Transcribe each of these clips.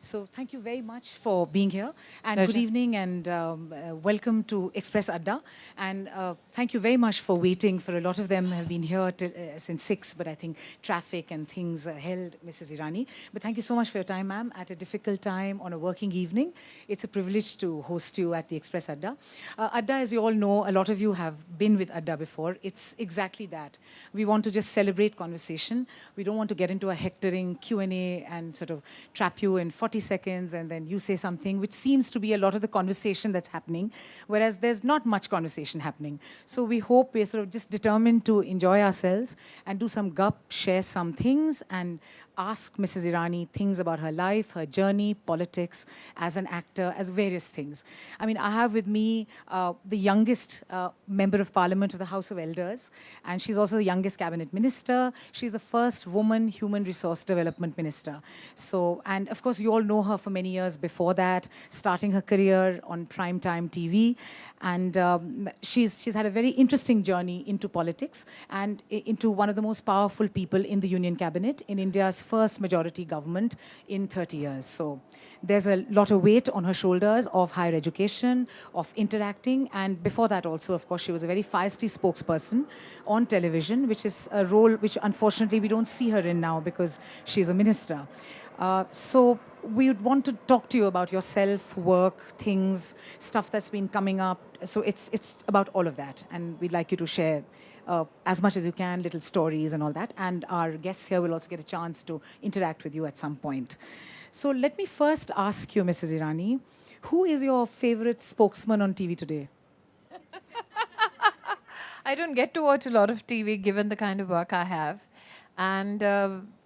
So thank you very much for being here. And Pleasure. good evening and welcome to Express Adda. And thank you very much for waiting. For a lot of them have been here since 6, but I think traffic and things held Mrs. Irani. But thank you so much for your time, ma'am, at a difficult time on a working evening. It's a privilege to host you at the Express Adda. Adda, as you all know, a lot of you have been with Adda before. It's exactly that. We want to just celebrate conversation. We don't want to get into a hectoring Q&A and sort of trap you in 40 seconds and then you say something, which seems to be a lot of the conversation that's happening, whereas there's not much conversation happening. So we hope we're sort of just determined to enjoy ourselves and do some gup, share some things, and ask Mrs. Irani things about her life, her journey, politics, as an actor, as various things. I mean, I have with me the youngest member of Parliament of the House of Elders, and she's also the youngest cabinet minister. She's the first woman human resource development minister. So, and of course, you all know her for many years before that, starting her career on primetime TV. And she's had a very interesting journey into politics and into one of the most powerful people in the Union Cabinet in India's first majority government in 30 years. So there's a lot of weight on her shoulders of higher education, of interacting. And before that also, of course, she was a very feisty spokesperson on television, which is a role which unfortunately we don't see her in now because she's a minister. So we would want to talk to you about yourself, work, things, stuff that's been coming up. So it's about all of that. And we'd like you to share as much as you can, little stories and all that. And our guests here will also get a chance to interact with you at some point. So let me first ask you, Mrs. Irani, who is your favorite spokesman on TV today? I don't get to watch a lot of TV given the kind of work I have. And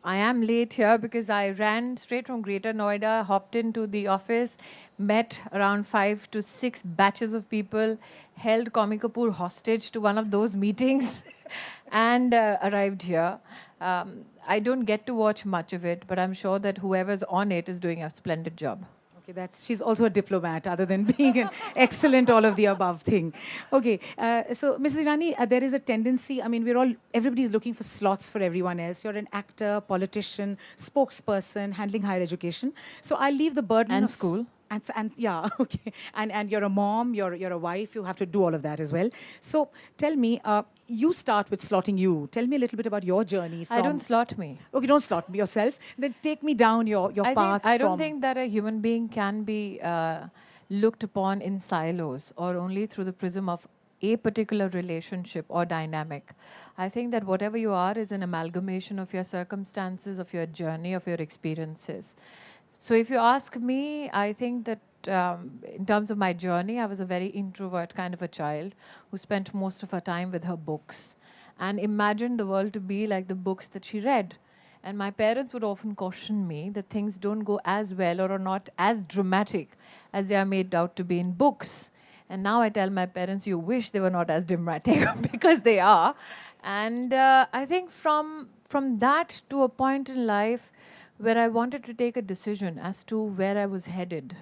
I am late here because I ran straight from Greater Noida, hopped into the office, met around 5 to 6 batches of people, held Kami Kapoor hostage to one of those meetings, and arrived here. I don't get to watch much of it, but I'm sure that whoever's on it is doing a splendid job. Okay, she's also a diplomat, other than being an excellent all of the above thing. Okay, so Mrs. Irani, there is a tendency, I mean, everybody's looking for slots for everyone else. You're an actor, politician, spokesperson, handling higher education. So I'll leave the burden And of school. And yeah, okay. And you're a mom, you're a wife, you have to do all of that as well. So tell me, you start with slotting you. Tell me a little bit about your journey. I don't slot me. Okay, don't slot me yourself. Then take me down your path. I don't think that a human being can be looked upon in silos or only through the prism of a particular relationship or dynamic. I think that whatever you are is an amalgamation of your circumstances, of your journey, of your experiences. So if you ask me, I think that in terms of my journey, I was a very introvert kind of a child who spent most of her time with her books and imagined the world to be like the books that she read. And my parents would often caution me that things don't go as well or are not as dramatic as they are made out to be in books. And now I tell my parents, you wish they were not as dramatic because they are. And I think from that to a point in life where I wanted to take a decision as to where I was headed.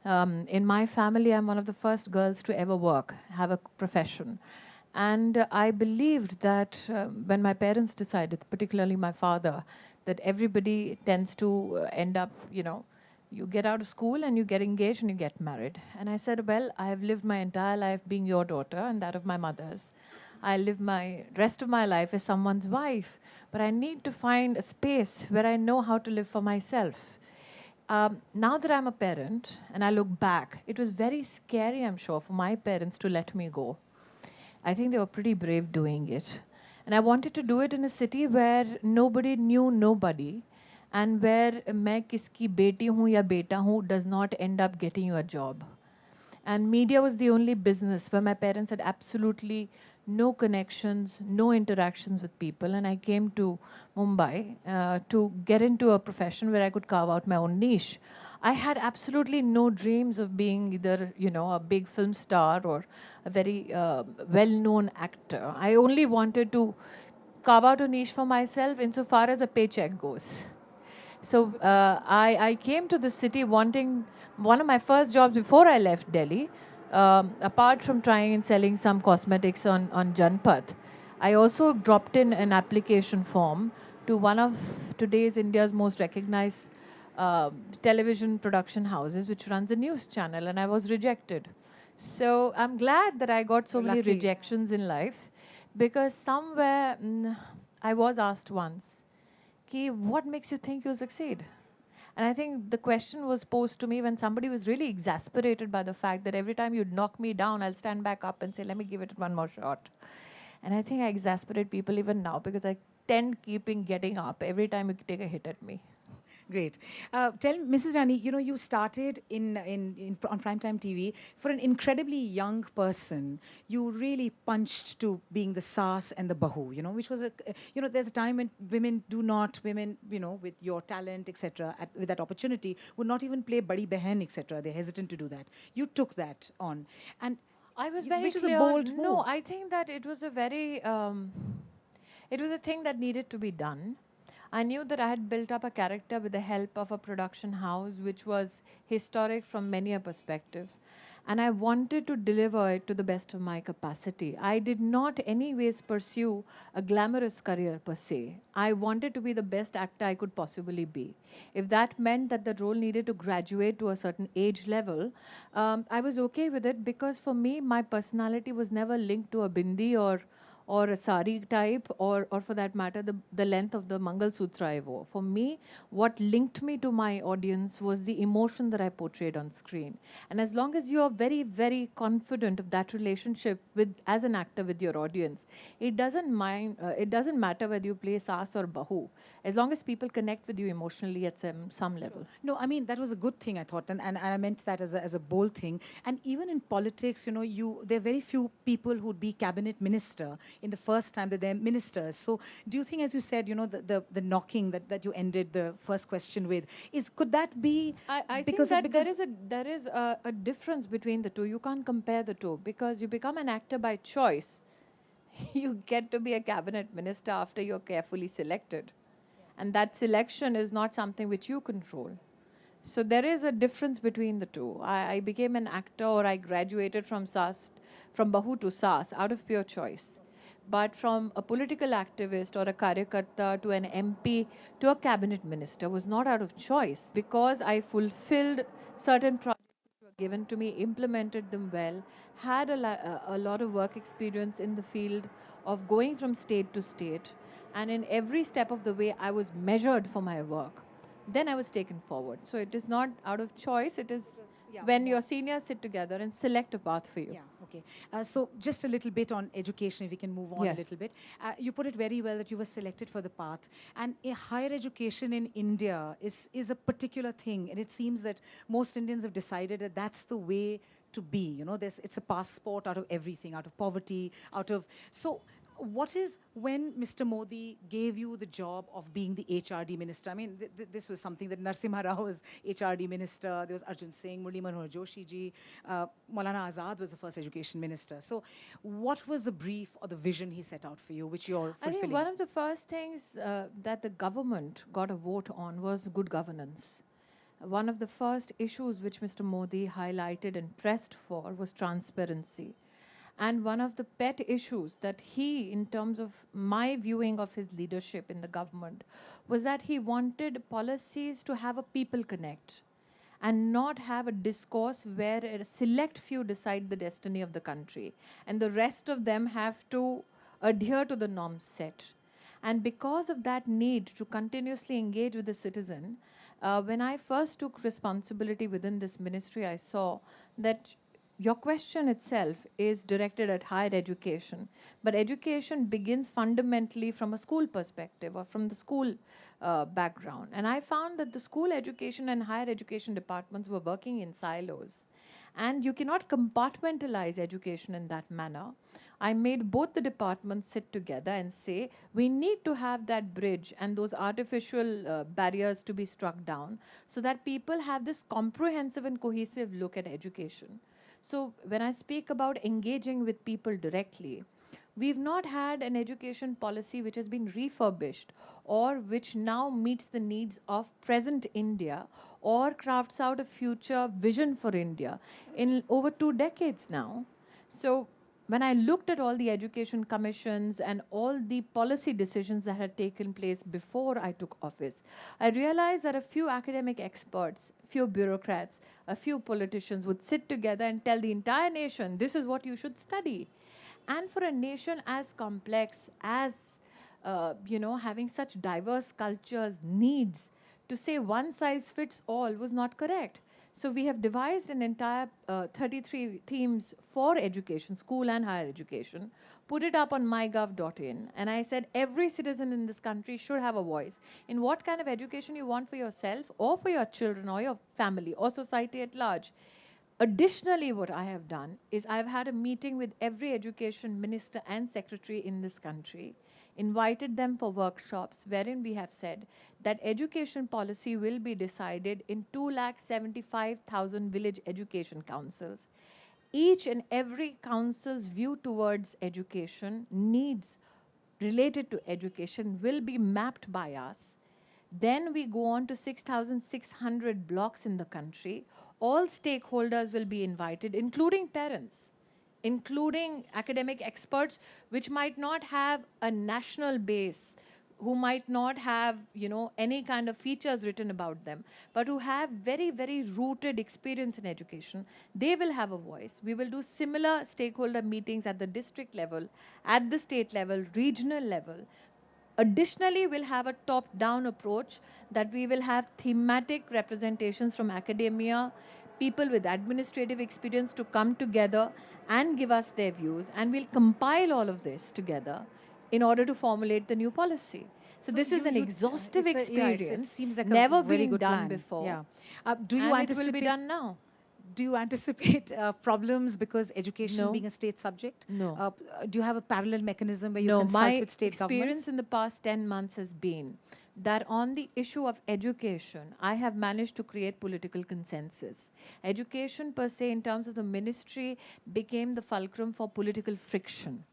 In my family, I'm one of the first girls to ever work, have a profession. And I believed that when my parents decided, particularly my father, that everybody tends to end up, you get out of school and you get engaged and you get married. And I said, well, I have lived my entire life being your daughter and that of my mother's. I live my rest of my life as someone's wife, but I need to find a space where I know how to live for myself. Now that I'm a parent and I look back, it was very scary, I'm sure, for my parents to let me go. I think they were pretty brave doing it. And I wanted to do it in a city where nobody knew nobody and where main kiski beti hu ya beta hu does not end up getting you a job. And media was the only business where my parents had absolutely no connections, no interactions with people. And I came to Mumbai to get into a profession where I could carve out my own niche. I had absolutely no dreams of being either, a big film star or a very well-known actor. I only wanted to carve out a niche for myself insofar as a paycheck goes. So I came to the city wanting one of my first jobs before I left Delhi, apart from trying and selling some cosmetics on Janpath. I also dropped in an application form to one of today's India's most recognized television production houses, which runs a news channel, and I was rejected. So I'm glad that I got so You're many lucky. rejections in life, because somewhere I was asked once, Ki, what makes you think you'll succeed? And I think the question was posed to me when somebody was really exasperated by the fact that every time you'd knock me down, I'll stand back up and say, let me give it one more shot. And I think I exasperate people even now because I tend keeping getting up every time you take a hit at me. Great. Tell Mrs. Rani, you started on primetime TV for an incredibly young person. You really punched to being the Saas and the Bahu, which was there's a time when women, with your talent, etc., with that opportunity, would not even play Badi Behen, etc. They're hesitant to do that. You took that on. And I was very which was clear. a bold move. No, I think that it was a very, it was a thing that needed to be done. I knew that I had built up a character with the help of a production house, which was historic from many perspectives. And I wanted to deliver it to the best of my capacity. I did not anyways pursue a glamorous career per se. I wanted to be the best actor I could possibly be. If that meant that the role needed to graduate to a certain age level, I was okay with it, because for me, my personality was never linked to a bindi or a sari type, or for that matter, the length of the Mangal Sutra I wore. For me, what linked me to my audience was the emotion that I portrayed on screen. And as long as you are very, very confident of that relationship as an actor with your audience, it doesn't matter whether you play Saas or Bahu, as long as people connect with you emotionally at some level. No, I mean, that was a good thing, I thought, and I meant that as a bold thing. And even in politics, there are very few people who'd be cabinet minister in the first time that they're ministers. So do you think, as you said, the knocking that you ended the first question with, could that be I think that there is a difference between the two. You can't compare the two, because you become an actor by choice. You get to be a cabinet minister after you're carefully selected. And that selection is not something which you control. So there is a difference between the two. I became an actor, or I graduated from Bahu to Saas out of pure choice. But from a political activist or a karyakarta to an MP to a cabinet minister was not out of choice, because I fulfilled certain projects which were given to me, implemented them well, had a lot of work experience in the field of going from state to state. And in every step of the way, I was measured for my work. Then I was taken forward. So it is not out of choice. It is when your seniors sit together and select a path for you. Yeah, okay. So just a little bit on education, if we can move on a little bit. You put it very well that you were selected for the path. And higher education in India is a particular thing. And it seems that most Indians have decided that that's the way to be. It's a passport out of everything, out of poverty, So what is when Mr. Modi gave you the job of being the HRD minister? I mean, this was something that Narsimha Rao was HRD minister. There was Arjun Singh, Murli Manohar Joshi ji, Maulana Azad was the first education minister. So, what was the brief or the vision he set out for you, which you're fulfilling? I think one of the first things that the government got a vote on was good governance. One of the first issues which Mr. Modi highlighted and pressed for was transparency. And one of the pet issues that he, in terms of my viewing of his leadership in the government, was that he wanted policies to have a people connect and not have a discourse where a select few decide the destiny of the country and the rest of them have to adhere to the norms set. And because of that need to continuously engage with the citizen, when I first took responsibility within this ministry, I saw that your question itself is directed at higher education, but education begins fundamentally from a school perspective or from the school background. And I found that the school education and higher education departments were working in silos. And you cannot compartmentalize education in that manner. I made both the departments sit together and say, we need to have that bridge and those artificial barriers to be struck down so that people have this comprehensive and cohesive look at education. So when I speak about engaging with people directly, we've not had an education policy which has been refurbished or which now meets the needs of present India or crafts out a future vision for India in over 2 decades now. So when I looked at all the education commissions and all the policy decisions that had taken place before I took office, I realized that a few academic experts, few bureaucrats, a few politicians would sit together and tell the entire nation, this is what you should study. And for a nation as complex as, having such diverse cultures, needs, to say one size fits all was not correct. So we have devised an entire 33 themes for education, school and higher education, put it up on mygov.in, and I said every citizen in this country should have a voice in what kind of education you want for yourself or for your children or your family or society at large. Additionally, what I have done is I've had a meeting with every education minister and secretary in this country, invited them for workshops wherein we have said that education policy will be decided in 275,000 village education councils. Each and every council's view towards education, needs related to education will be mapped by us. Then we go on to 6,600 blocks in the country. All stakeholders will be invited, including parents, including academic experts, which might not have a national base, who might not have, any kind of features written about them, but who have very, very rooted experience in education. They will have a voice. We will do similar stakeholder meetings at the district level, at the state level, regional level. Additionally, we'll have a top-down approach that we will have thematic representations from academia, people with administrative experience to come together and give us their views, and we'll compile all of this together in order to formulate the new policy. So this is an exhaustive experience, it seems like never a very been good done plan. before. Yeah. Do you and anticipate? It will be done now. Do you anticipate problems because education No. being a state subject? No. Do you have a parallel mechanism where you No, consult my with state experience governments? in the past 10 months has been that on the issue of education, I have managed to create political consensus. Education per se, in terms of the ministry, became the fulcrum for political friction.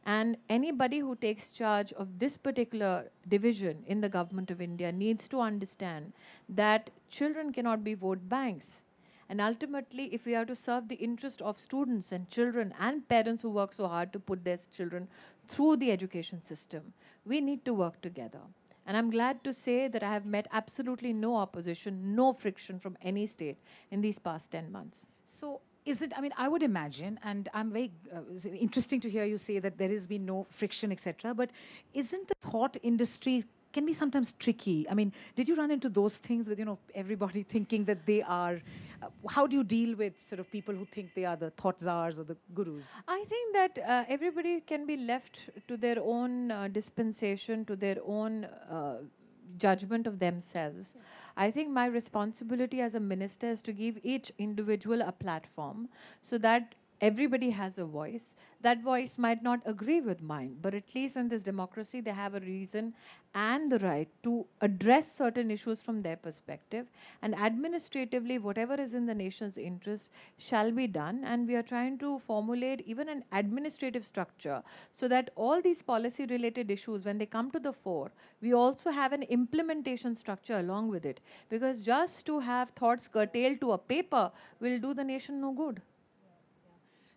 And anybody who takes charge of this particular division in the government of India needs to understand that children cannot be vote banks. And ultimately, if we are to serve the interest of students and children and parents who work so hard to put their children through the education system, we need to work together. And I'm glad to say that I have met absolutely no opposition, no friction from any state in these past 10 months. So is it, I mean, I would imagine, and I'm very it's interesting to hear you say that there has been no friction, etc. But isn't the thought industry can be sometimes tricky? I mean, did you run into those things with, everybody thinking that they are, how do you deal with sort of people who think they are the thought czars or the gurus? I think that everybody can be left to their own dispensation, to their own judgment of themselves. I think my responsibility as a minister is to give each individual a platform so that everybody has a voice. That voice might not agree with mine, but at least in this democracy, they have a reason and the right to address certain issues from their perspective. And administratively, whatever is in the nation's interest shall be done. And we are trying to formulate even an administrative structure so that all these policy related issues, when they come to the fore, we also have an implementation structure along with it. Because just to have thoughts curtailed to a paper will do the nation no good.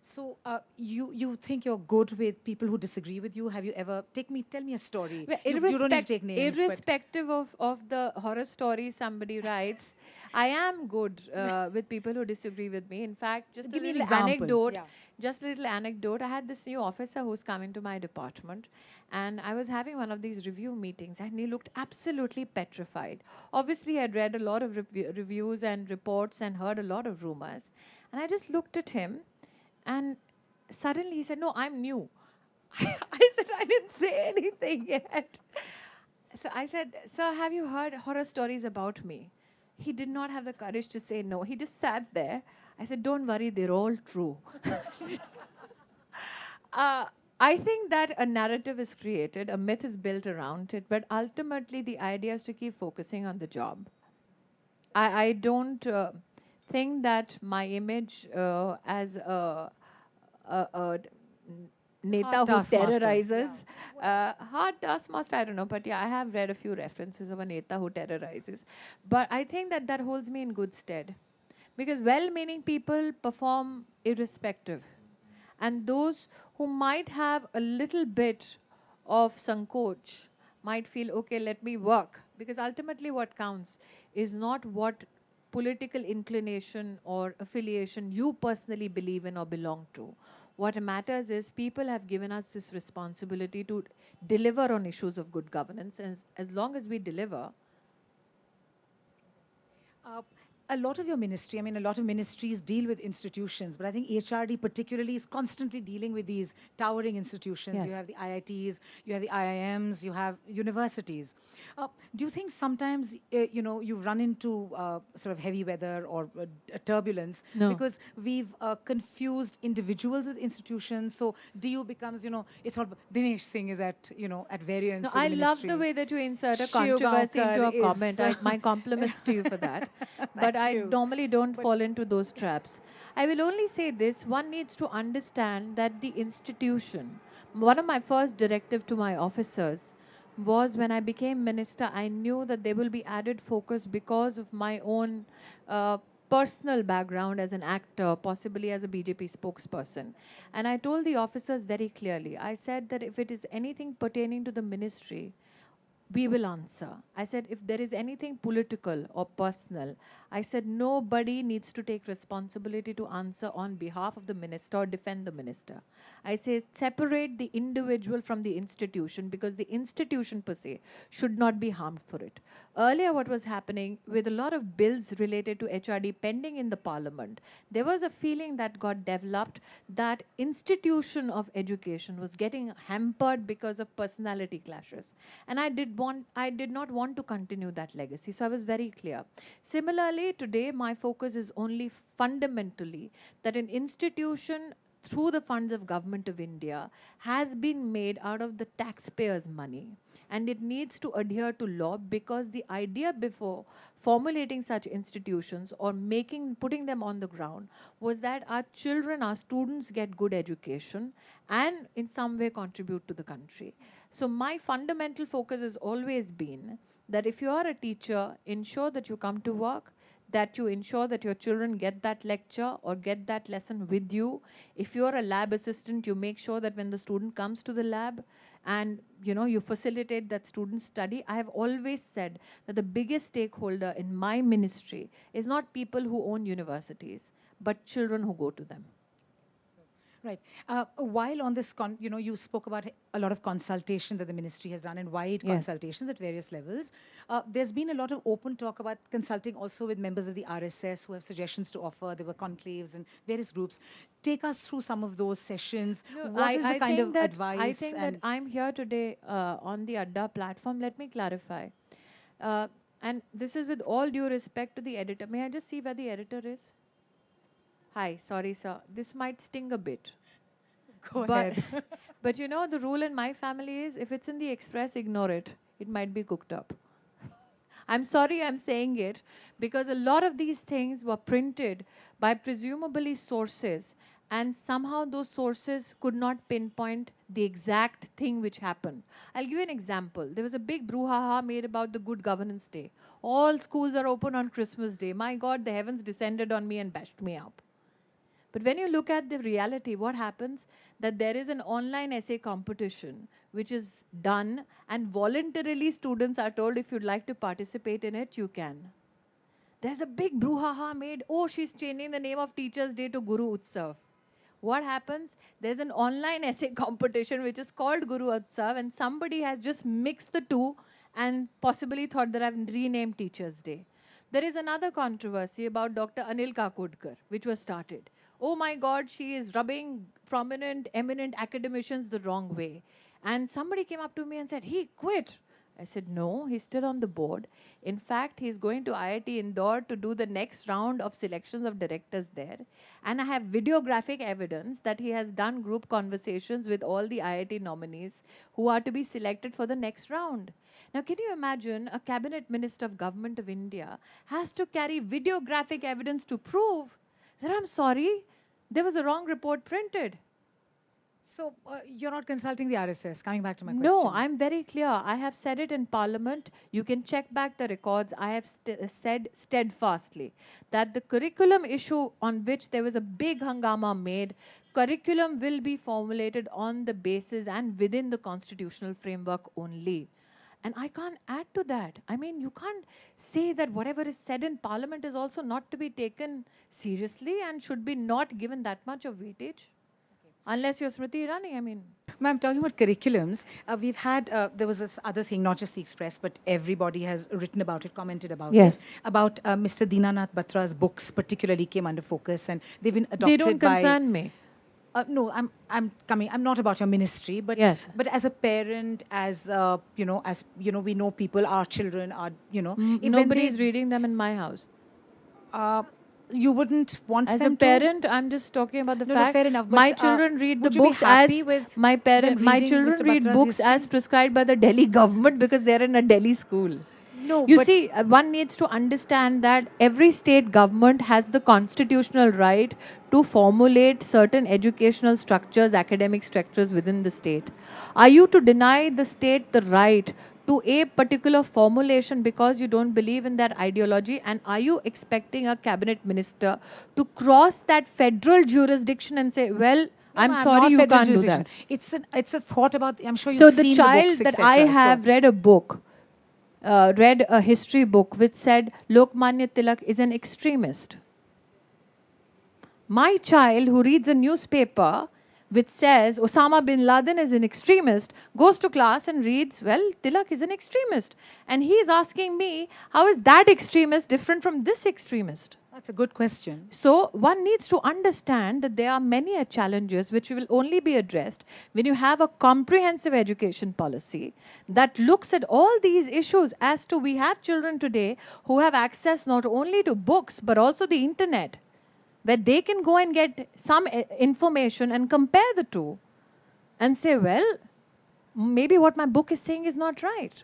So you think you're good with people who disagree with you? Have you ever tell me a story? Well, You don't need to take names. Irrespective of the horror story somebody writes, I am good with people who disagree with me. In fact, just Give a me an little example. anecdote. Yeah. Just a little anecdote. I had this new officer who's come into my department, and I was having one of these review meetings, and he looked absolutely petrified. Obviously, I'd read a lot of reviews and reports and heard a lot of rumors, and I just looked at him. And suddenly he said, no, I'm new. I said, I didn't say anything yet. So I said, sir, have you heard horror stories about me? He did not have the courage to say no. He just sat there. I said, don't worry, they're all true. I think that a narrative is created, a myth is built around it, but ultimately the idea is to keep focusing on the job. I don't think that my image as a Neta who terrorizes, hard taskmaster, I don't know, but yeah, I have read a few references of a Neta who terrorizes. But I think that that holds me in good stead. Because well-meaning people perform irrespective. And those who might have a little bit of sankoch might feel, okay, let me work. Because ultimately what counts is not what political inclination or affiliation you personally believe in or belong to. What matters is people have given us this responsibility to deliver on issues of good governance. And as long as we deliver, Uh, a lot of your ministry, I mean, a lot of ministries deal with institutions, but I think HRD particularly is constantly dealing with these towering institutions. Yes. You have the IITs, you have the IIMs, you have universities. Do you think sometimes, you've run into sort of heavy weather or turbulence No. because we've confused individuals with institutions? So DU becomes, it's all, Dinesh Singh is at variance No, with I the love ministry. the way that you insert a Shiv controversy into Gaonkar a is, comment. My compliments to you for that. But I you. normally don't fall into those traps. I will only say this, one needs to understand that the institution, one of my first directive to my officers was when I became minister, I knew that there will be added focus because of my own personal background as an actor, possibly as a BJP spokesperson. And I told the officers very clearly, I said that if it is anything pertaining to the ministry, we will answer. I said, if there is anything political or personal, I said, nobody needs to take responsibility to answer on behalf of the minister or defend the minister. I say, separate the individual from the institution because the institution per se should not be harmed for it. Earlier, what was happening with a lot of bills related to HRD pending in the parliament, there was a feeling that got developed that institution of education was getting hampered because of personality clashes. And I did not want to continue that legacy. So I was very clear. Similarly, today my focus is only fundamentally that an institution through the funds of Government of India has been made out of the taxpayers' money, and it needs to adhere to law because the idea before formulating such institutions or putting them on the ground was that our children, our students get good education and in some way contribute to the country. So my fundamental focus has always been that if you are a teacher, ensure that you come to work, that you ensure that your children get that lecture or get that lesson with you. If you're a lab assistant, you make sure that when the student comes to the lab and you facilitate that student study. I have always said that the biggest stakeholder in my ministry is not people who own universities, but children who go to them. Right. While on this, you spoke about a lot of consultation that the ministry has done and wide Yes. consultations at various levels. There's been a lot of open talk about consulting also with members of the RSS who have suggestions to offer. There were conclaves and various groups. Take us through some of those sessions. No, What is the kind of advice? I think that I'm here today on the Adda platform. Let me clarify. And this is with all due respect to the editor. May I just see where the editor is? Hi, sorry, sir. This might sting a bit. Go But, ahead. but the rule in my family is if it's in the express, ignore it. It might be cooked up. I'm sorry I'm saying it because a lot of these things were printed by presumably sources, and somehow those sources could not pinpoint the exact thing which happened. I'll give you an example. There was a big brouhaha made about the Good Governance Day. All schools are open on Christmas Day. My God, the heavens descended on me and bashed me up. But when you look at the reality, what happens? That there is an online essay competition which is done, and voluntarily students are told if you'd like to participate in it, you can. There's a big brouhaha made. Oh, she's changing the name of Teachers' Day to Guru Utsav. What happens? There's an online essay competition which is called Guru Utsav, and somebody has just mixed the two and possibly thought that I've renamed Teachers' Day. There is another controversy about Dr. Anil Kakodkar, which was started. Oh my God, she is rubbing prominent, eminent academicians the wrong way. And somebody came up to me and said, he quit. I said, no, he's still on the board. In fact, he's going to IIT Indore to do the next round of selections of directors there. And I have videographic evidence that he has done group conversations with all the IIT nominees who are to be selected for the next round. Now, can you imagine a cabinet minister of Government of India has to carry videographic evidence to prove that I'm sorry, there was a wrong report printed. So you're not consulting the RSS, coming back to my question. No, I'm very clear. I have said it in Parliament. You can check back the records. I have said steadfastly that the curriculum issue on which there was a big hangama made, curriculum will be formulated on the basis and within the constitutional framework only. And I can't add to that. I mean, you can't say that whatever is said in Parliament is also not to be taken seriously and should be not given that much of weightage. Unless you're Smriti Irani, I mean. Ma'am, talking about curriculums, we've had, there was this other thing, not just the Express, but everybody has written about it, commented about Yes. it, about Mr. Dinanath Batra's books particularly came under focus, and they've been adopted by... They don't concern me. No, I'm not about your ministry, but Yes. but as a parent, as we know people, our children are, Nobody is reading them in my house. You wouldn't want As them a parent, I'm just talking about the No, fact fair enough, my but, children read the would you be books happy as with my them reading children Mr. read Batra's books as history? prescribed by the Delhi government because they're in a Delhi school. No, You but see, one needs to understand that every state government has the constitutional right to formulate certain educational structures, academic structures within the state. Are you to deny the state the right to a particular formulation because you don't believe in that ideology? And are you expecting a cabinet minister to cross that federal jurisdiction and say, well, I'm not sorry, you federal can't do jurisdiction. that? It's a thought about, I'm sure you've So the seen child the books, that I etc. have read a book, read a history book which said Lokmanya Tilak is an extremist. My child who reads a newspaper which says Osama bin Laden is an extremist goes to class and reads, well, Tilak is an extremist. And he is asking me, how is that extremist different from this extremist? That's a good question. So one needs to understand that there are many challenges which will only be addressed when you have a comprehensive education policy that looks at all these issues. As to, we have children today who have access not only to books but also the internet, where they can go and get some information and compare the two and say, well, maybe what my book is saying is not right.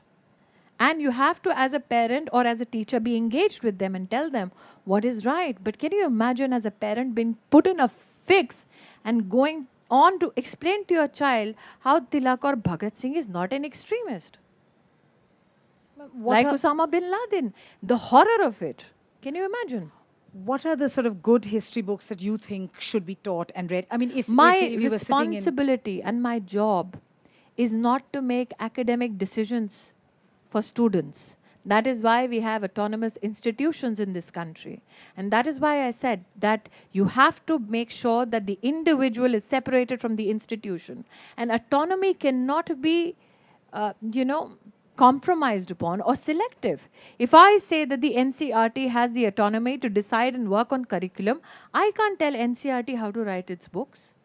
And you have to, as a parent or as a teacher, be engaged with them and tell them what is right. But can you imagine as a parent being put in a fix and going on to explain to your child how Tilak or Bhagat Singh is not an extremist? Like Osama bin Laden. The horror of it. Can you imagine? What are the sort of good history books that you think should be taught and read? I mean, if my we were sitting in... responsibility and my job is not to make academic decisions for students. That is why we have autonomous institutions in this country. And that is why I said that you have to make sure that the individual is separated from the institution. And autonomy cannot be, compromised upon or selective. If I say that the NCERT has the autonomy to decide and work on curriculum, I can't tell NCERT how to write its books.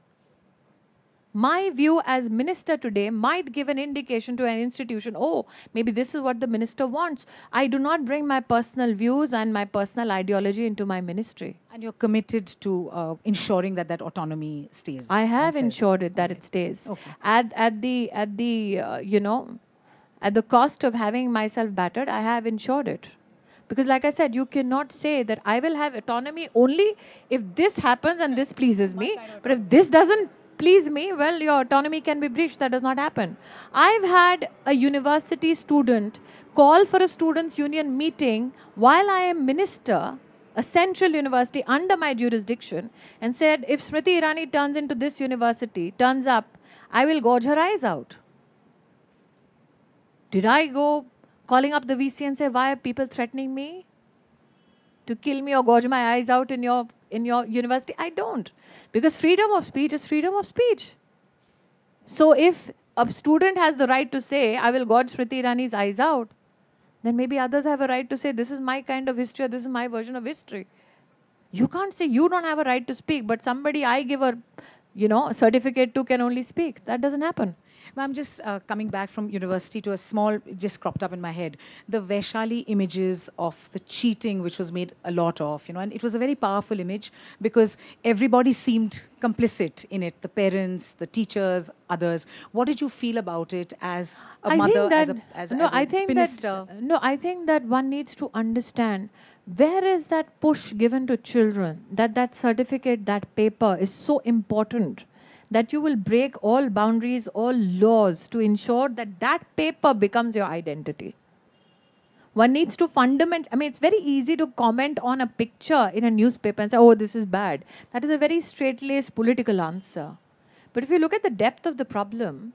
My view as minister today might give an indication to an institution, oh, maybe this is what the minister wants. I do not bring my personal views and my personal ideology into my ministry. And you're committed to ensuring that that autonomy stays. I have ensured it that it stays. Okay. At the cost of having myself battered, I have ensured it. Because like I said, you cannot say that I will have autonomy only if this happens and this pleases me. But if this doesn't please me, well, your autonomy can be breached. That does not happen. I've had a university student call for a students' union meeting while I am minister, a central university under my jurisdiction, and said, if Smriti Irani turns into this university, turns up, I will gouge her eyes out. Did I go calling up the VC and say, why are people threatening me to kill me or gouge my eyes out in your university? I don't. Because freedom of speech is freedom of speech. So if a student has the right to say, I will gouge Smriti Irani's eyes out, then maybe others have a right to say, this is my kind of history or this is my version of history. You can't say you don't have a right to speak, but somebody I give a certificate to can only speak. That doesn't happen. I'm just coming back from university to a small, just cropped up in my head, the Vaishali images of the cheating, which was made a lot of, and it was a very powerful image because everybody seemed complicit in it, the parents, the teachers, others. What did you feel about it as a mother, as a minister? I think that one needs to understand where is that push given to children, that certificate, that paper is so important, that you will break all boundaries, all laws to ensure that that paper becomes your identity. One needs to I mean, it's very easy to comment on a picture in a newspaper and say, oh, this is bad. That is a very straight-laced political answer. But if you look at the depth of the problem,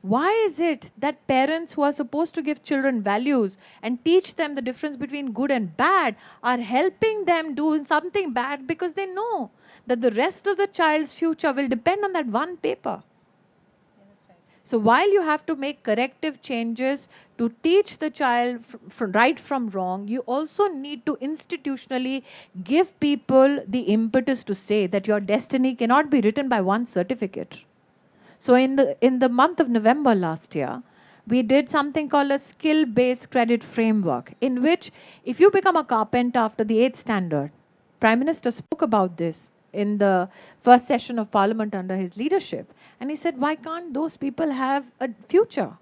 why is it that parents who are supposed to give children values and teach them the difference between good and bad are helping them do something bad because they know that the rest of the child's future will depend on that one paper? So while you have to make corrective changes to teach the child right from wrong, you also need to institutionally give people the impetus to say that your destiny cannot be written by one certificate. So in the month of November last year, we did something called a skill-based credit framework, in which if you become a carpenter after the 8th standard, Prime Minister spoke about this in the first session of Parliament under his leadership. And he said, why can't those people have a future?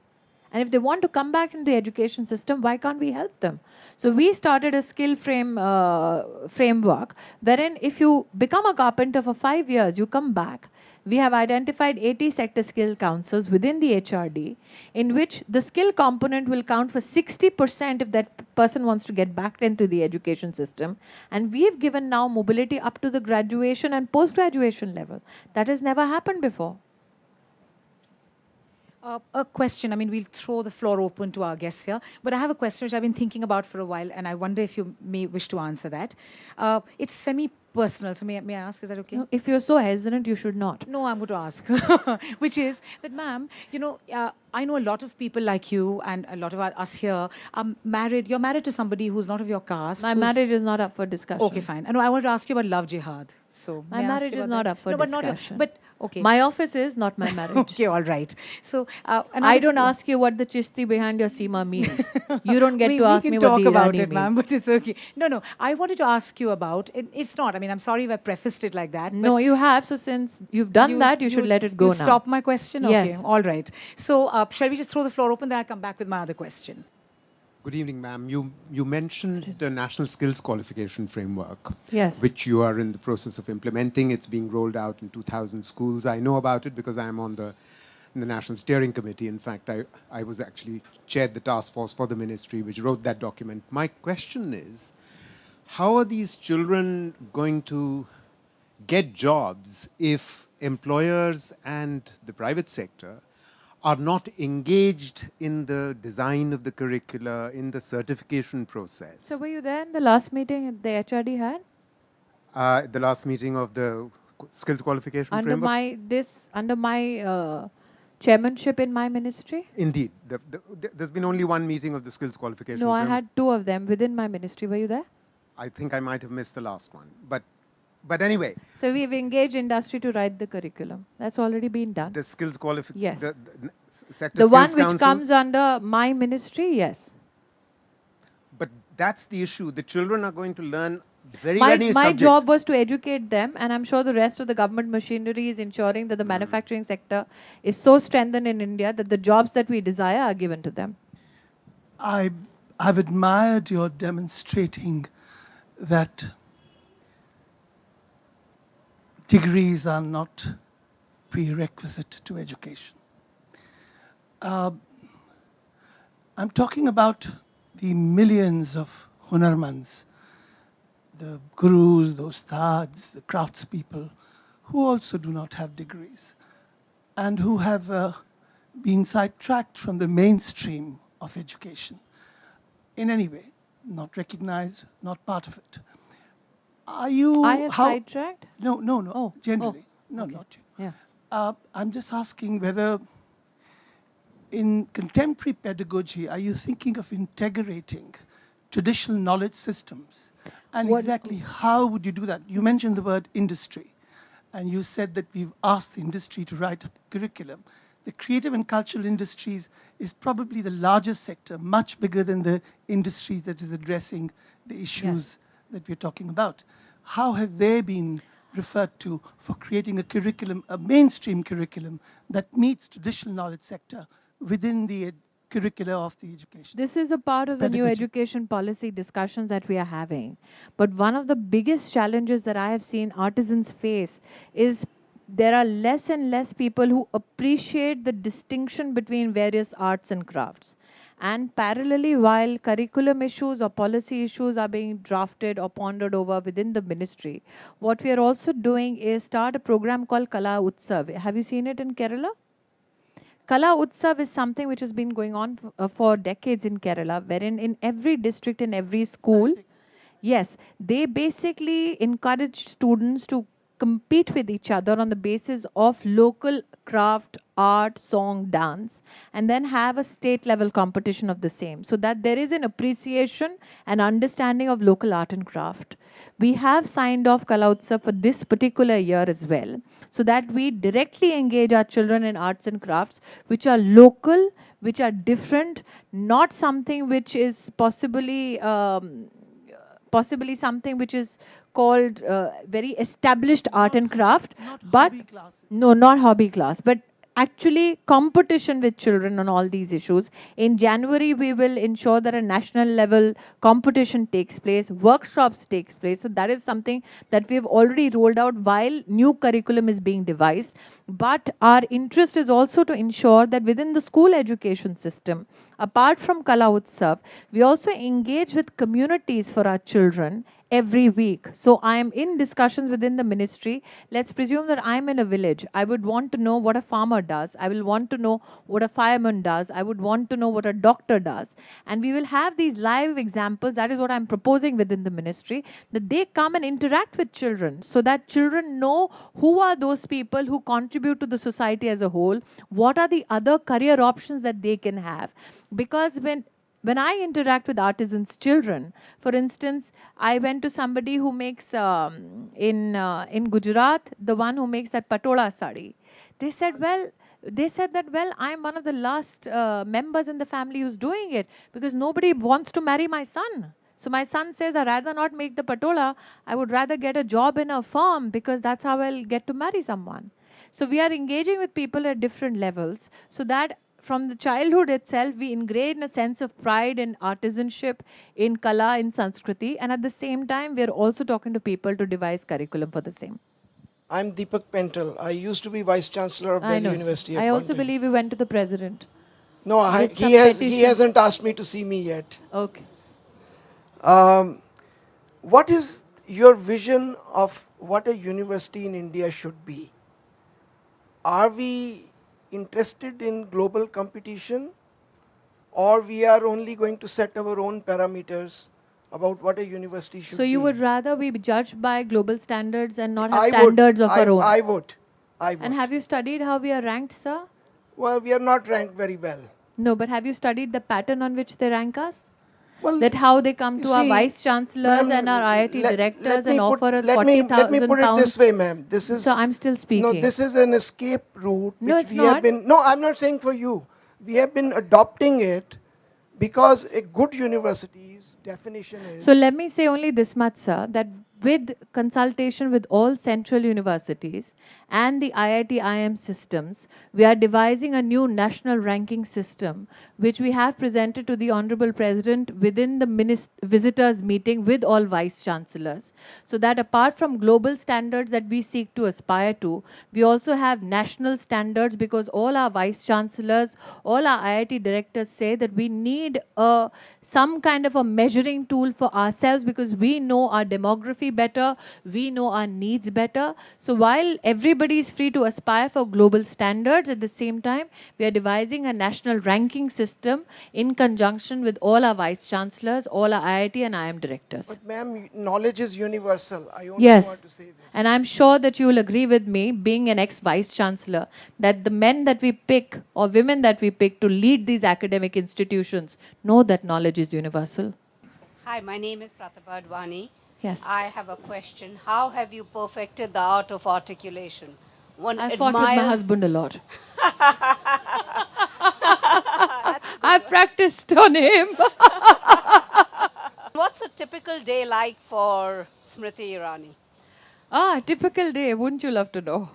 And if they want to come back into the education system, why can't we help them? So we started a skill framework, wherein if you become a carpenter for 5 years, you come back. We have identified 80 sector skill councils within the HRD, in which the skill component will count for 60% if that person wants to get back into the education system. And we've given now mobility up to the graduation and post-graduation level. That has never happened before. A question, I mean, we'll throw the floor open to our guests here, but I have a question which I've been thinking about for a while, and I wonder if you may wish to answer that. It's semi-personal, so may I ask, is that okay? No, if you're so hesitant, you should not. No, I'm going to ask, which is that, ma'am, you know, I know a lot of people like you and a lot of us here are married. You're married to somebody who's not of your caste. My marriage is not up for discussion. Okay, fine. I know I want to ask you about love jihad. So my marriage is not up for discussion. But okay. My office is not my marriage. Okay, all right. So I don't ask you what the chishti behind your seema means. You don't get to ask me what the Irani means. We can talk about it, ma'am, but it's okay. No. I wanted to ask you about it's not. I mean, I'm sorry if I prefaced it like that. No, you have. So since you've done that, you should let it go now. Stop my question? Yes. Okay, all right. So shall we just throw the floor open, then I'll come back with my other question. Good evening, ma'am. You mentioned the National Skills Qualification Framework, yes, which you are in the process of implementing. It's being rolled out in 2,000 schools. I know about it because I'm on the National Steering Committee. In fact, I was actually chaired the task force for the ministry which wrote that document. My question is, how are these children going to get jobs if employers and the private sector are not engaged in the design of the curricula, in the certification process? So were you there in the last meeting the HRD had? The last meeting of the Skills Qualification Framework? Under my chairmanship in my ministry? Indeed. There's been only one meeting of the Skills Qualification Framework. No, I had 2 of them within my ministry. Were you there? I think I might have missed the last one. But anyway. So we've engaged industry to write the curriculum. That's already been done. The skills qualification. Yes. The sector the skills one which councils, comes under my ministry, yes. But that's the issue. The children are going to learn many subjects. My job was to educate them, and I'm sure the rest of the government machinery is ensuring that the manufacturing sector is so strengthened in India that the jobs that we desire are given to them. I've admired your demonstrating that degrees are not prerequisite to education. I'm talking about the millions of hunarmands, the gurus, the ustads, the craftspeople, who also do not have degrees and who have been sidetracked from the mainstream of education in any way, not recognized, not part of it. I have sidetracked? No. Oh, generally. No, okay. not you. Yeah. I'm just asking whether in contemporary pedagogy, are you thinking of integrating traditional knowledge systems? And exactly how would you do that? You mentioned the word industry, and you said that we've asked the industry to write a curriculum. The creative and cultural industries is probably the largest sector, much bigger than the industries that is addressing the issues that we're talking about. How have they been referred to for creating a curriculum, a mainstream curriculum that meets traditional knowledge sector within the curricula of the education? This is a part of the new education policy discussions that we are having. But one of the biggest challenges that I have seen artisans face is there are less and less people who appreciate the distinction between various arts and crafts. And parallelly, while curriculum issues or policy issues are being drafted or pondered over within the ministry, what we are also doing is start a program called Kala Utsav. Have you seen it in Kerala? Kala Utsav is something which has been going on for decades in Kerala, wherein in every district, in every school, yes, they basically encourage students to compete with each other on the basis of local craft, art, song, dance, and then have a state level competition of the same, so that there is an appreciation and understanding of local art and craft. We have signed off Kala Utsav for this particular year as well, so that we directly engage our children in arts and crafts which are local, which are different, not something which is possibly something which is called very established art and craft, but hobby classes. no, not hobby class, but actually competition with children on all these issues. In January, we will ensure that a national level competition takes place, workshops takes place. So that is something that we have already rolled out while new curriculum is being devised. But our interest is also to ensure that within the school education system, apart from Kala Utsav, we also engage with communities for our children every week. So I am in discussions within the ministry. Let's presume that I'm in a village. I would want to know what a farmer does. I will want to know what a fireman does. I would want to know what a doctor does. And we will have these live examples. That is what I'm proposing within the ministry, that they come and interact with children so that children know who are those people who contribute to the society as a whole, what are the other career options that they can have. Because when I interact with artisans' children, for instance, I went to somebody who makes, in Gujarat, the one who makes that patola sari. They said that, well, I'm one of the last members in the family who's doing it because nobody wants to marry my son. So my son says, I'd rather not make the patola. I would rather get a job in a firm because that's how I'll get to marry someone. So we are engaging with people at different levels so that from the childhood itself, we ingrain a sense of pride in artisanship, in kala, in Sanskriti, and at the same time, we are also talking to people to devise curriculum for the same. I'm Deepak Pental. I used to be Vice Chancellor of Delhi University. I also believe you went to the President. No, he hasn't asked me to see me yet. Okay. What is your vision of what a university in India should be? Are we interested in global competition, or we are only going to set our own parameters about what a university should be? So you would rather be judged by global standards and not have standards of our own? I would. And have you studied how we are ranked, sir? Well, we are not ranked very well. No, but have you studied the pattern on which they rank us? Well, that how they come to our vice chancellors and our IIT directors and offer us 40,000 pounds. Let me put it this way, ma'am. This is. So I'm still speaking. No, this is an escape route No, which it's we not. have been. No, I'm not saying for you. We have been adopting it because a good university's definition is. So let me say only this much, sir, that with consultation with all central universities and the IIT IM systems, we are devising a new national ranking system, which we have presented to the Honorable President within the visitors meeting with all vice chancellors. So that apart from global standards that we seek to aspire to, we also have national standards, because all our vice chancellors, all our IIT directors say that we need some kind of a measuring tool for ourselves, because we know our demography better, we know our needs better. So while everybody is free to aspire for global standards, at the same time, we are devising a national ranking system in conjunction with all our vice chancellors, all our IIT and IM directors. But ma'am, knowledge is universal. I only want to say this. And I'm sure that you will agree with me, being an ex-vice chancellor, that the men that we pick or women that we pick to lead these academic institutions know that knowledge is universal. Hi, my name is Pratibha Advani. Yes. I have a question. How have you perfected the art of articulation? I fought with my husband a lot. I've practiced on him. What's a typical day like for Smriti Irani? Typical day. Wouldn't you love to know?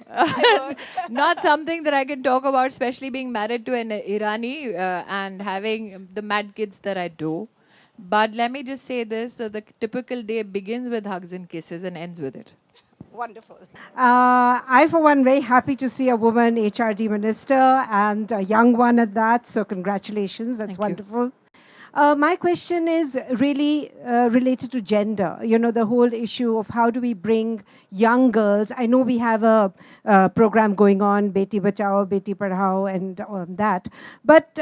Not something that I can talk about, especially being married to an Irani and having the mad kids that I do. But let me just say this, that the typical day begins with hugs and kisses and ends with it. Wonderful. I, for one, very happy to see a woman HRD minister and a young one at that. So congratulations. That's wonderful. My question is really related to gender. You know, the whole issue of how do we bring young girls. I know we have a program going on, Beti Bachao, Beti Padhao, and that. But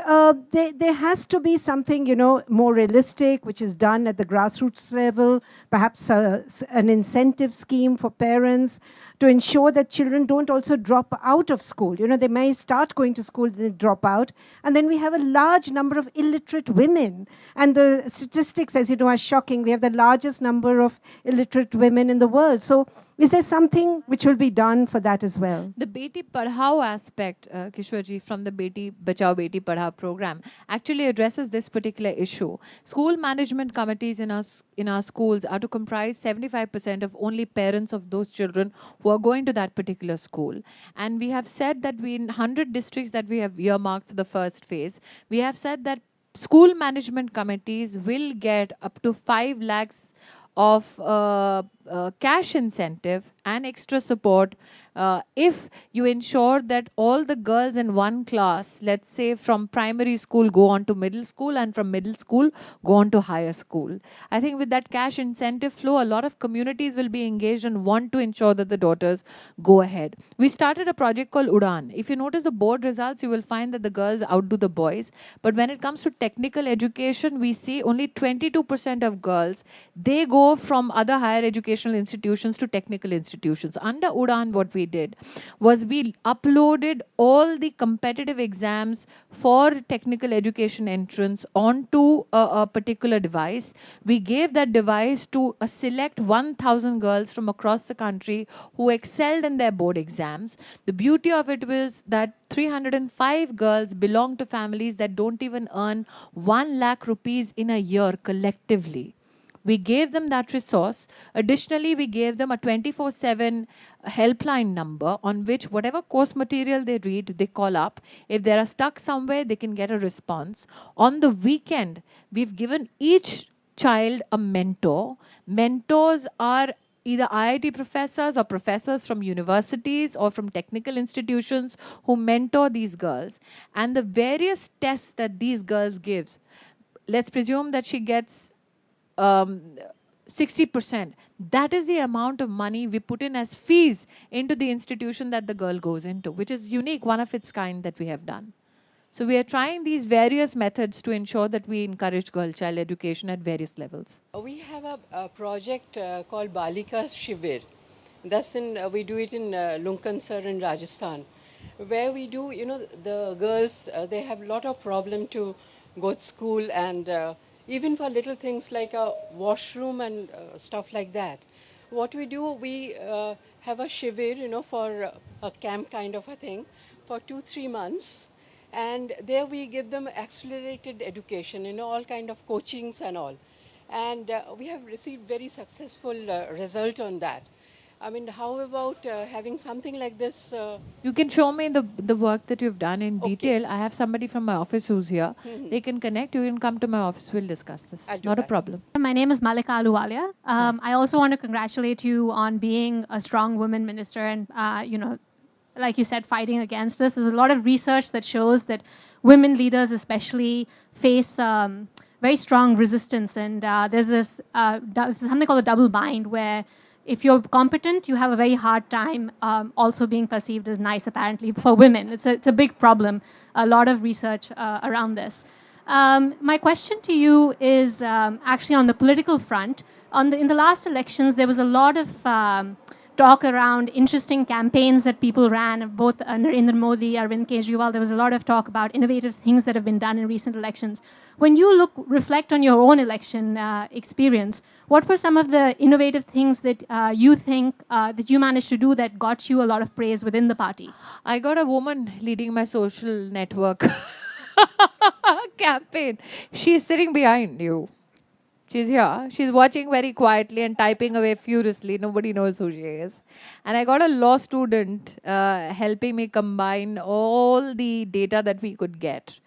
there has to be something, you know, more realistic, which is done at the grassroots level, perhaps an incentive scheme for parents to ensure that children don't also drop out of school. You know, they may start going to school, then drop out. And then we have a large number of illiterate women. And the statistics, as you know, are shocking. We have the largest number of illiterate women in the world. So is there something which will be done for that as well? The Beti Padhao aspect, Kishwarji, from the Beti Bachao, Beti Padhao program actually addresses this particular issue. School management committees in our schools are to comprise 75% of only parents of those children who are going to that particular school. And we have said that in 100 districts that we have earmarked for the first phase, we have said that school management committees will get up to 5 lakhs of cash incentive and extra support if you ensure that all the girls in one class, let's say from primary school go on to middle school and from middle school go on to higher school. I think with that cash incentive flow, a lot of communities will be engaged and want to ensure that the daughters go ahead. We started a project called Udan. If you notice the board results, you will find that the girls outdo the boys. But when it comes to technical education, we see only 22% of girls, they go from other higher educational institutions to technical institutions. Under Udan, what we did was we uploaded all the competitive exams for technical education entrance onto a particular device. We gave that device to a select 1,000 girls from across the country who excelled in their board exams. The beauty of it was that 305 girls belong to families that don't even earn 1 lakh rupees in a year collectively. We gave them that resource. Additionally, we gave them a 24/7 helpline number on which whatever course material they read, they call up. If they are stuck somewhere, they can get a response. On the weekend, we've given each child a mentor. Mentors are either IIT professors or professors from universities or from technical institutions who mentor these girls. And the various tests that these girls give, let's presume that she gets 60%. That is the amount of money we put in as fees into the institution that the girl goes into, which is unique, one of its kind that we have done. So we are trying these various methods to ensure that we encourage girl-child education at various levels. We have a project called Balika Shivir. That's we do it in Lunkansar in Rajasthan, where we do, you know, the girls, they have a lot of problem to go to school and even for little things like a washroom and stuff like that. What we do, we have a shivir, you know, for a camp kind of a thing for 2-3 months. And there we give them accelerated education, you know, all kind of coachings and all. And we have received very successful result on that. I mean, how about having something like this? You can show me the work that you've done in detail. I have somebody from my office who's here. They can connect. You can come to my office. We'll discuss this. Not a problem. My name is Malika Aluwalia. I also want to congratulate you on being a strong woman minister and, you know, like you said, fighting against this. There's a lot of research that shows that women leaders especially face very strong resistance. And there's this something called a double bind where if you're competent, you have a very hard time also being perceived as nice, apparently, for women. It's a big problem. A lot of research around this. My question to you is actually on the political front. In the last elections, there was a lot of talk around interesting campaigns that people ran, both Narendra Modi, Arvind Kejriwal. There was a lot of talk about innovative things that have been done in recent elections. When you reflect on your own election experience, what were some of the innovative things that you think that you managed to do that got you a lot of praise within the party? I got a woman leading my social network campaign. She's sitting behind you. She's here. She's watching very quietly and typing away furiously. Nobody knows who she is. And I got a law student helping me combine all the data that we could get.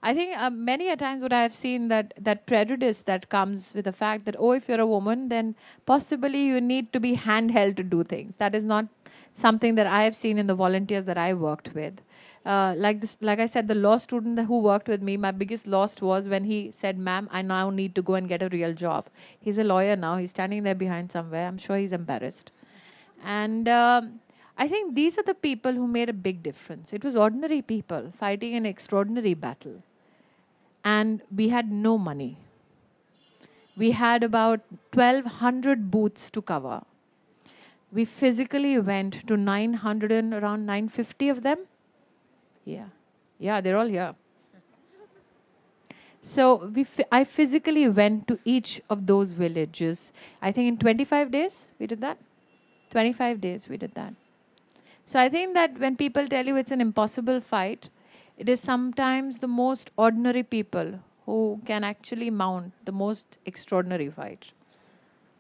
I think many a times what I have seen that prejudice that comes with the fact that, oh, if you're a woman, then possibly you need to be handheld to do things. That is not something that I have seen in the volunteers that I worked with. Like I said, the law student who worked with me, my biggest loss was when he said, ma'am, I now need to go and get a real job. He's a lawyer now. He's standing there behind somewhere. I'm sure he's embarrassed. And I think these are the people who made a big difference. It was ordinary people fighting an extraordinary battle. And we had no money. We had about 1,200 booths to cover. We physically went to 900 and around 950 of them. Yeah, they're all here. So I physically went to each of those villages. I think in 25 days we did that. 25 days we did that. So I think that when people tell you it's an impossible fight, it is sometimes the most ordinary people who can actually mount the most extraordinary fight.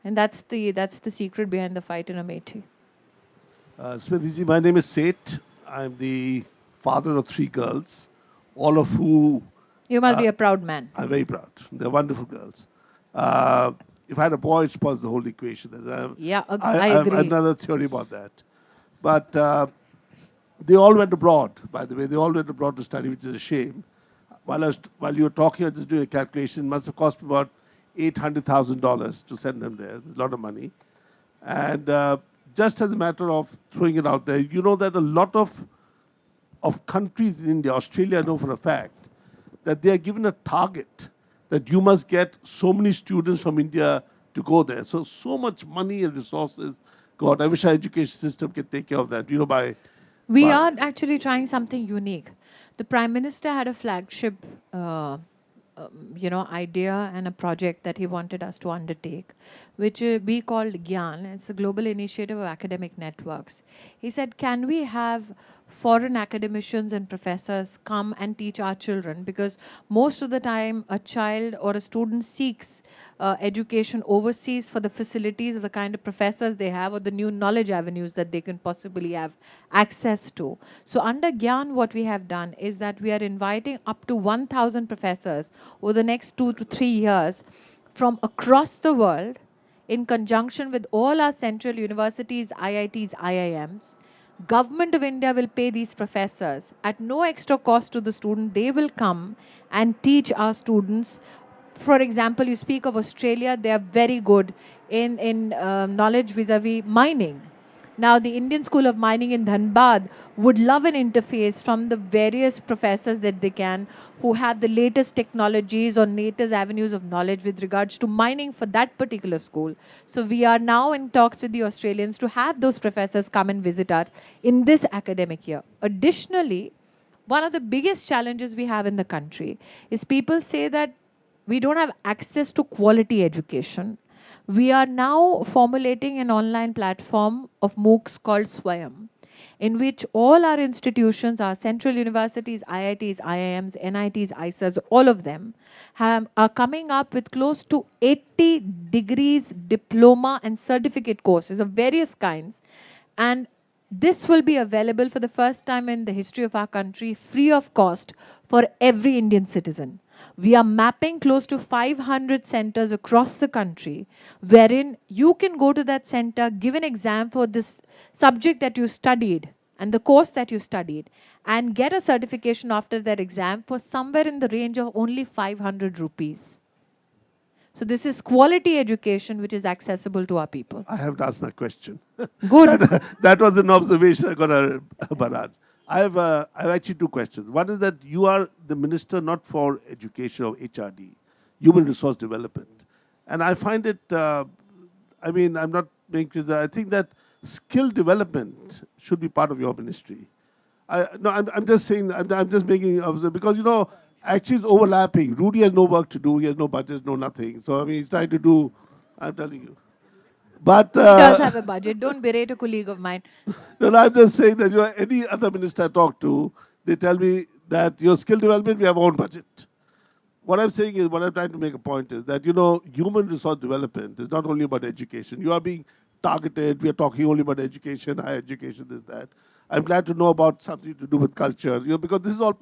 And that's the secret behind the fight in Amethi. Smriti, my name is Seth. I'm the father of 3 girls, all of who... You must be a proud man. I'm very proud. They're wonderful girls. If I had a boy, it spoils the whole equation. I agree. I have another theory about that. But they all went abroad, by the way. They all went abroad to study, which is a shame. While you were talking, I was just doing a calculation. It must have cost me about $800,000 to send them there. There's a lot of money. And just as a matter of throwing it out there, you know that a lot of countries in India, Australia, I know for a fact, that they are given a target that you must get so many students from India to go there. So much money and resources. God, I wish our education system could take care of that. We are actually trying something unique. The Prime Minister had a flagship, idea and a project that he wanted us to undertake, which we called GYAN. It's a global initiative of academic networks. He said, can we have foreign academicians and professors come and teach our children? Because most of the time, a child or a student seeks education overseas for the facilities of the kind of professors they have or the new knowledge avenues that they can possibly have access to. So under GYAN, what we have done is that we are inviting up to 1,000 professors over the next 2 to 3 years from across the world in conjunction with all our central universities, IITs, IIMs. Government of India will pay these professors at no extra cost to the student. They will come and teach our students. For example, you speak of Australia, they are very good in knowledge vis-a-vis mining. Now, the Indian School of Mining in Dhanbad would love an interface from the various professors that they can, who have the latest technologies or latest avenues of knowledge with regards to mining for that particular school. So we are now in talks with the Australians to have those professors come and visit us in this academic year. Additionally, one of the biggest challenges we have in the country is people say that we don't have access to quality education. We are now formulating an online platform of MOOCs called Swayam, in which all our institutions, our central universities, IITs, IIMs, NITs, ISAs, all of them are coming up with close to 80 degrees, diploma and certificate courses of various kinds. And this will be available for the first time in the history of our country, free of cost for every Indian citizen. We are mapping close to 500 centers across the country, wherein you can go to that center, give an exam for this subject that you studied and the course that you studied, and get a certification after that exam for somewhere in the range of only 500 rupees. So this is quality education which is accessible to our people. I have to ask my question. Good. that was an observation I got, Bharat. I have actually 2 questions. One is that you are the minister not for education or HRD, human resource development. And I find it, I'm not being critical. I think that skill development should be part of your ministry. I'm just saying, I'm just making, because, actually it's overlapping. Rudy has no work to do. He has no budget, no nothing. So, he's trying to do, I'm telling you. But he does have a budget. Don't berate a colleague of mine. No, I'm just saying that any other minister I talk to, they tell me that your skill development, we have our own budget. What I'm saying is, what I'm trying to make a point is that, human resource development is not only about education. You are being targeted. We are talking only about education, higher education, this, that. I'm glad to know about something to do with culture, because this is all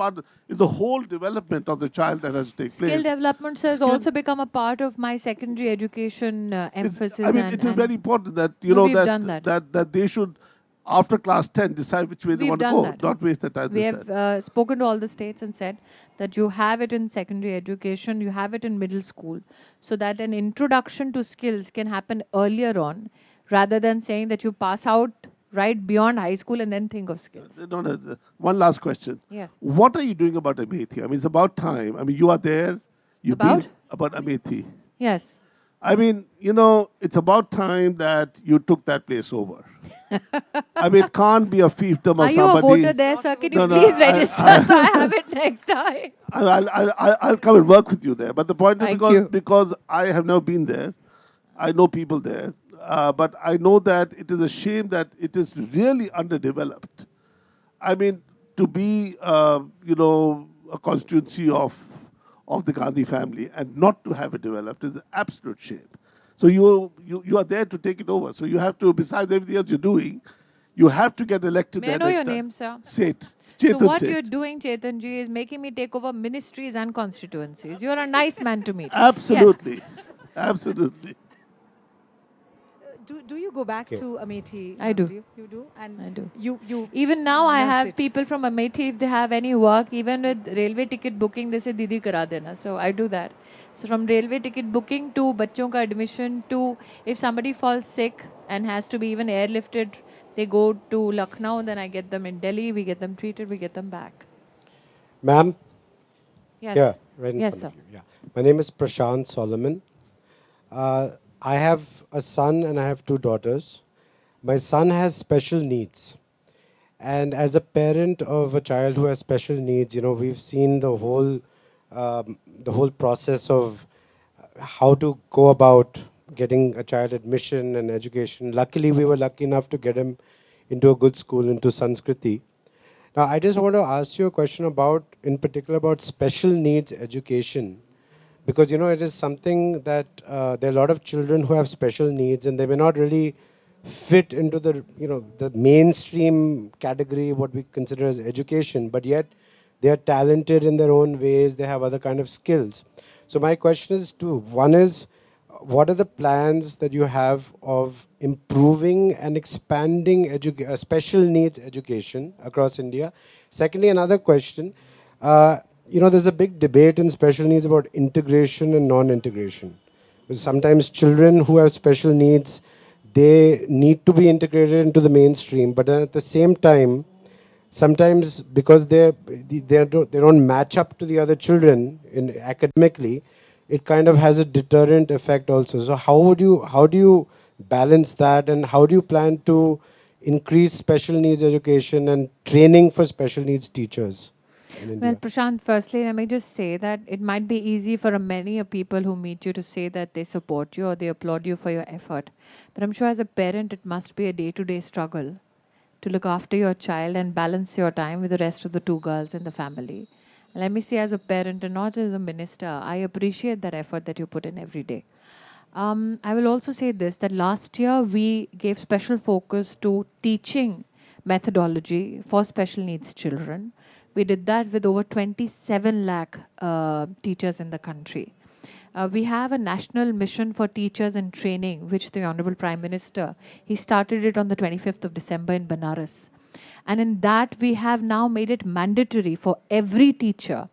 is the whole development of the child that has to take place. Skill development has also become a part of my secondary education emphasis. It is very important that, that they should, after class 10, decide which way they want to go, not waste their time. We have spoken to all the states and said that you have it in secondary education, you have it in middle school, so that an introduction to skills can happen earlier on, rather than saying that you pass out right beyond high school and then think of skills. One last question. Yes. What are you doing about Amethi? I mean, it's about time. I mean, you are there. About Amethi. Yes. I mean, it's about time that you took that place over. I mean, it can't be a fiefdom of somebody. Are you a voter there, sir? Can you please register so I have it next time? I'll come and work with you there. But the point is because I have never been there, I know people there. But I know that it is a shame that it is really underdeveloped. I mean, to be, a constituency of the Gandhi family and not to have it developed is an absolute shame. So you are there to take it over. So you have to, besides everything else you're doing, you have to get elected there next time. May I know your name, sir? Seth. So what you're doing, Chetanji, is making me take over ministries and constituencies. You're a nice man to meet. Absolutely. Yes. Absolutely. Do you go back to Amethi? I do. You do? And I do. You even now I have people from Amethi, if they have any work, even with railway ticket booking, they say, Didi kara dena. So I do that. So from railway ticket booking to bachon ka admission to if somebody falls sick and has to be even airlifted, they go to Lucknow, then I get them in Delhi, we get them treated, we get them back. Ma'am? Yes. Yeah, right in yes, front sir. of you. Yeah. My name is Prashant Solomon. I have a son and I have 2 daughters. My son has special needs. And as a parent of a child who has special needs, we've seen the whole process of how to go about getting a child admission and education. Luckily, we were lucky enough to get him into a good school, into Sanskriti. Now, I just want to ask you a question in particular about special needs education. Because, it is something that there are a lot of children who have special needs and they may not really fit into the mainstream category, what we consider as education, but yet they are talented in their own ways, they have other kind of skills. So my question is 2. One is, what are the plans that you have of improving and expanding special needs education across India? Secondly, another question, there's a big debate in special needs about integration and non-integration. Because sometimes children who have special needs, they need to be integrated into the mainstream, but then at the same time, sometimes because they don't match up to the other children academically, it kind of has a deterrent effect also. So how do you balance that, and how do you plan to increase special needs education and training for special needs teachers? Well, Prashant, firstly, let me just say that it might be easy for many people who meet you to say that they support you or they applaud you for your effort. But I'm sure as a parent, it must be a day-to-day struggle to look after your child and balance your time with the rest of the 2 girls in the family. And let me say, as a parent and not as a minister, I appreciate that effort that you put in every day. I will also say this, that last year we gave special focus to teaching methodology for special needs children. We did that with over 27 lakh teachers in the country. We have a national mission for teachers and training, which the Honorable Prime Minister, he started it on the 25th of December in Banaras. And in that, we have now made it mandatory for every teacher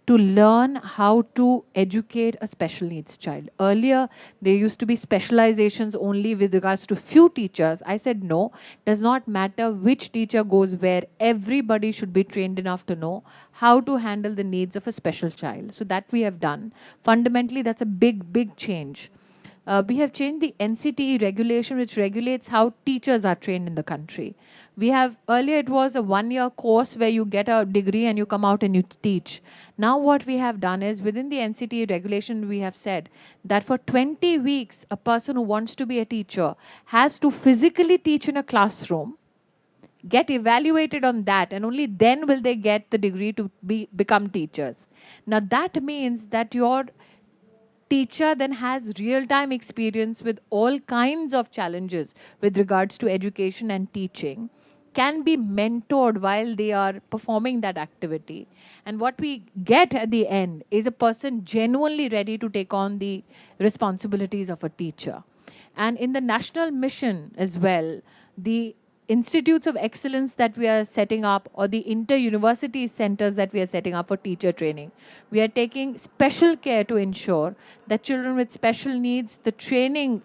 to learn how to educate a special needs child. Earlier, there used to be specializations only with regards to few teachers. I said no, does not matter which teacher goes where, everybody should be trained enough to know how to handle the needs of a special child. So that we have done. Fundamentally, that's a big, big change. We have changed the NCTE regulation, which regulates how teachers are trained in the country. We have, earlier it was a 1-year course where you get a degree and you come out and you teach. Now what we have done is, within the NCTE regulation, we have said that for 20 weeks, a person who wants to be a teacher has to physically teach in a classroom, get evaluated on that, and only then will they get the degree to become teachers. Now that means that your teacher then has real-time experience with all kinds of challenges with regards to education and teaching. can be mentored while they are performing that activity. And what we get at the end is a person genuinely ready to take on the responsibilities of a teacher. And in the national mission as well, the institutes of excellence that we are setting up, or the inter-university centers that we are setting up for teacher training, we are taking special care to ensure that children with special needs, the training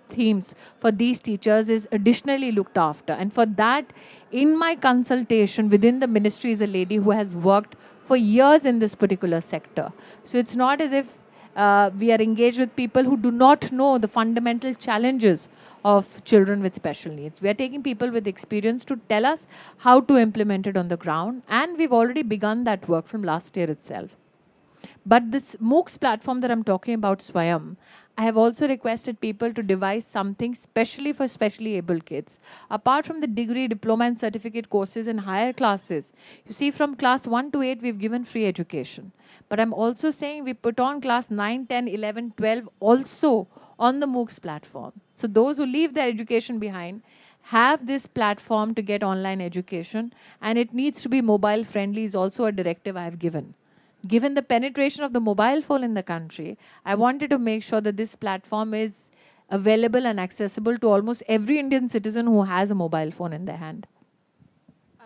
themes for these teachers is additionally looked after. And for that, in my consultation within the ministry is a lady who has worked for years in this particular sector. So it's not as if we are engaged with people who do not know the fundamental challenges of children with special needs. We are taking people with experience to tell us how to implement it on the ground, and we've already begun that work from last year itself. But this MOOCs platform that I'm talking about, Swayam, I have also requested people to devise something specially for specially able kids. Apart from the degree, diploma and certificate courses in higher classes, you see from class 1 to 8, we've given free education. But I'm also saying we put on class 9, 10, 11, 12 also on the MOOCs platform. So those who leave their education behind have this platform to get online education, and it needs to be mobile friendly is also a directive I have given. Given the penetration of the mobile phone in the country, I wanted to make sure that this platform is available and accessible to almost every Indian citizen who has a mobile phone in their hand.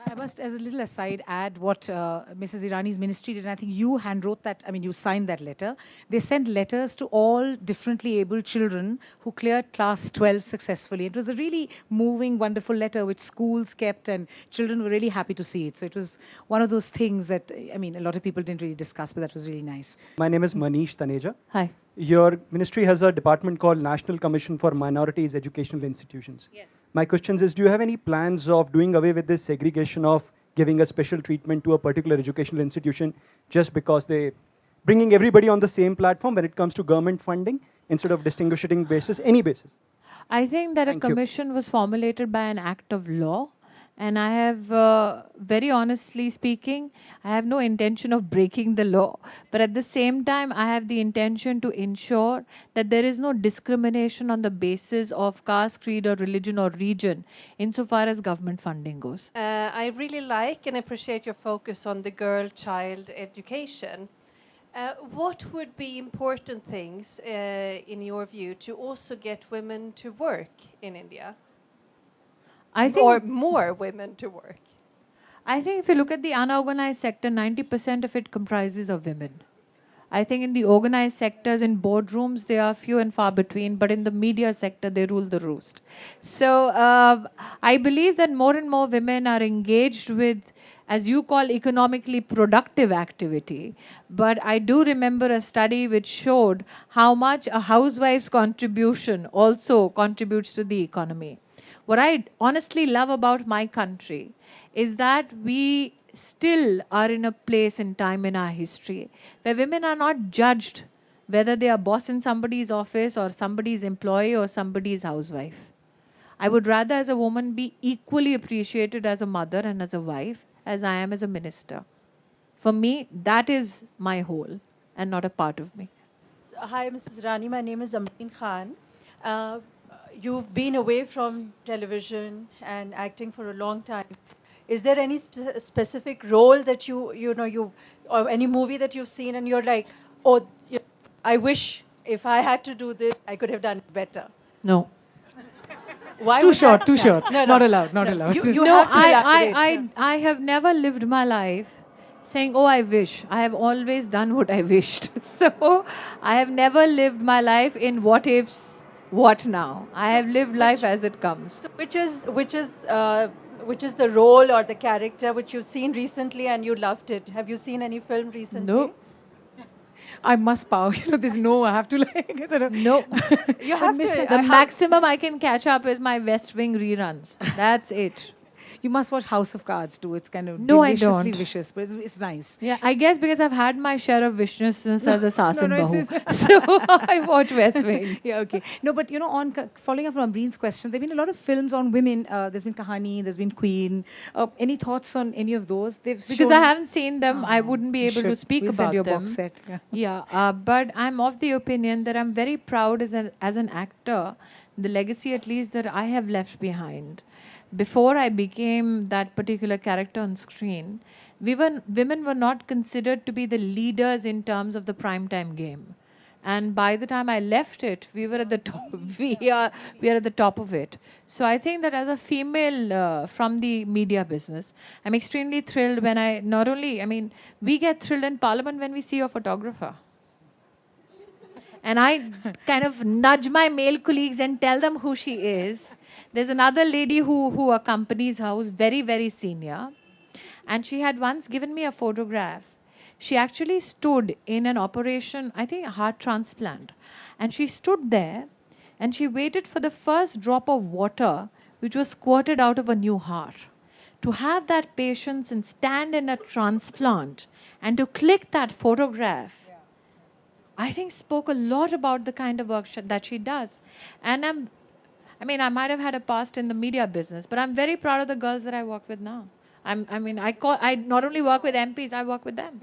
I must, as a little aside, add what Mrs. Irani's ministry did. And I think you handwrote that, I mean, you signed that letter. They sent letters to all differently abled children who cleared class 12 successfully. It was a really moving, wonderful letter which schools kept, and children were really happy to see it. So it was one of those things that, I mean, a lot of people didn't really discuss, but that was really nice. My name is Manish Taneja. Hi. Your ministry has a department called National Commission for Minorities Educational Institutions. Yes. My question is, do you have any plans of doing away with this segregation of giving a special treatment to a particular educational institution just because they bringing everybody on the same platform when it comes to government funding instead of distinguishing basis, any basis? I think that a commission was formulated by an act of law. And I have, very honestly speaking, I have no intention of breaking the law. But at the same time, I have the intention to ensure that there is no discrimination on the basis of caste, creed, or religion or region insofar as government funding goes. I really like and appreciate your focus on the girl-child education. What would be important things, in your view, to also get women to work in India? I think, or more women to work? I think if you look at the unorganized sector, 90% of it comprises of women. I think in the organized sectors, in boardrooms, they are few and far between, but in the media sector, they rule the roost. So I believe that more and more women are engaged with, as you call, economically productive activity. But I do remember a study which showed how much a housewife's contribution also contributes to the economy. What I honestly love about my country is that we still are in a place and time in our history where women are not judged whether they are boss in somebody's office or somebody's employee or somebody's housewife. I would rather as a woman be equally appreciated as a mother and as a wife as I am as a minister. For me, that is my whole and not a part of me. So, hi, Mrs. Irani. My name is Amreen Khan. You've been away from television and acting for a long time. Is there any specific role that you or any movie that you've seen and you're like, oh, I wish if I had to do this, I could have done it better? No. Why too short, too no, short. No, not allowed, not allowed. You no, have to I have never lived my life saying, oh, I wish. I have always done what I wished. So I have never lived my life in what ifs. What now? I have lived life as it comes. So which is the role or the character which you've seen recently and you loved it? Have you seen any film recently? No. I must power. There's no. I have to like. Sort of. No. You have to. The maximum I can catch up is my West Wing reruns. That's it. You must watch House of Cards too. It's kind of deliciously vicious, but it's nice. Yeah, I guess because I've had my share of viciousness as a Sass in Bahu. So I watch West Wing. Yeah, okay. No, but on following up from Amreen's question, there have been a lot of films on women. There's been Kahani, there's been Queen. Any thoughts on any of those? Because I haven't seen them, I wouldn't be able to speak about your them. Box set. Yeah, but I'm of the opinion that I'm very proud as an actor the legacy at least that I have left behind. Before I became that particular character on screen, women were not considered to be the leaders in terms of the primetime game. And by the time I left it, we were at the top. we are at the top of it. So I think that as a female from the media business, I'm extremely thrilled when we get thrilled in Parliament when we see a photographer. And I kind of nudge my male colleagues and tell them who she is. There's another lady who accompanies her, who's very, very senior. And she had once given me a photograph. She actually stood in an operation, I think a heart transplant. And she stood there and she waited for the first drop of water which was squirted out of a new heart. To have that patience and stand in a transplant and to click that photograph, I think spoke a lot about the kind of work that she does. And I might have had a past in the media business, but I'm very proud of the girls that I work with now. I not only work with MPs, I work with them.